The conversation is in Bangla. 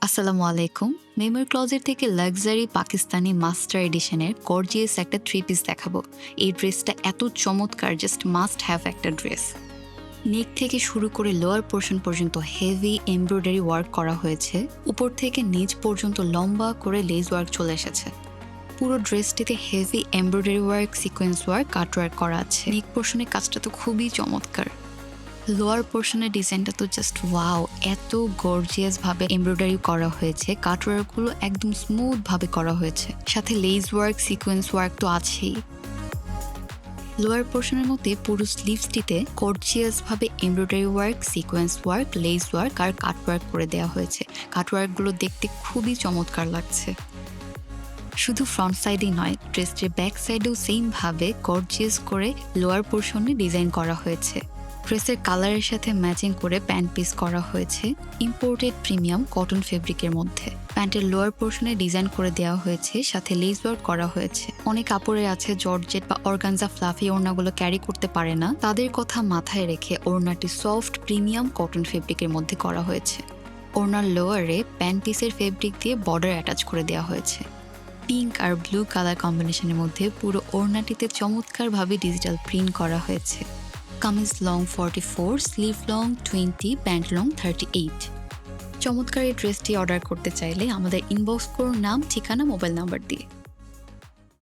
আসসালামু আলাইকুম। মেমোর ক্লজেট থেকে লাক্সারি পাকিস্তানি মাস্টার এডিশনের গর্জিয়াস একটা থ্রি পিস দেখাবো। এই ড্রেসটা এত চমৎকার, জাস্ট মাস্ট হ্যাভ একটা ড্রেস। নেক থেকে শুরু করে লোয়ার পোর্শন পর্যন্ত হেভি এমব্রয়ডারি ওয়ার্ক করা হয়েছে। উপর থেকে নিচ পর্যন্ত লম্বা করে লেস ওয়ার্ক চলে এসেছে। পুরো ড্রেসটিতে heavy embroidery work, sequence work, cut work করা আছে। নেক পোর্শনের কাজটা তো খুবই চমৎকার। লোয়ার পোর্শনের ডিজাইনটা তো জাস্ট ওয়াও, এত গর্জিয়াস ভাবে এমব্রয়ডারি করা হয়েছে। কাটওয়ার্ক গুলো একদম স্মুথ ভাবে করা হয়েছে, সাথে লেস ওয়ার্ক, সিকোয়েন্স ওয়ার্ক তো আছেই। লোয়ার পোর্শনের মধ্যে পুরো স্লিভসটিতে গর্জিয়াস ভাবে embroidery work, sequence work, lace work আর কাটওয়ার্ক করে দেওয়া হয়েছে। কাটওয়ার্ক গুলো দেখতে খুবই চমৎকার লাগছে। শুধু ফ্রন্ট সাইডেই নয়, ড্রেসটির ব্যাক সাইডেও সেম ভাবে গর্জিয়াস করে লোয়ার পোর্শনে ডিজাইন করা হয়েছে। ড্রেসের কালারের সাথে ম্যাচিং করে প্যান্ট পিস করা হয়েছে ইম্পোর্টেড প্রিমিয়াম কটন ফেব্রিকের মধ্যে। প্যান্টের লোয়ার পোর্শনে ডিজাইন করে দেওয়া হয়েছে, সাথে লেস ওয়ার্ক করা হয়েছে। অনেক কাপড়ে আছে জর্জেট বা অর্গানজা ফ্লাফি ওড়নাগুলো ক্যারি করতে পারে না, তাদের কথা মাথায় রেখে ওড়নাটি সফট প্রিমিয়াম কটন ফেব্রিকের মধ্যে করা হয়েছে। ওড়নার লোয়ারে প্যান্ট পিসের ফেব্রিক দিয়ে বর্ডার অ্যাটাচ করে দেওয়া হয়েছে। পিঙ্ক আর ব্লু কালার কম্বিনেশনের মধ্যে পুরো ওড়নাটিতে চমৎকারভাবে ডিজিটাল প্রিন্ট করা হয়েছে। Kameez long 44, sleeve long 20, pant long 38। চমৎকার এই ড্রেসটি অর্ডার করতে চাইলে আমাদের ইনবক্স করুন নাম, ঠিকানা, মোবাইল নাম্বার দিয়ে।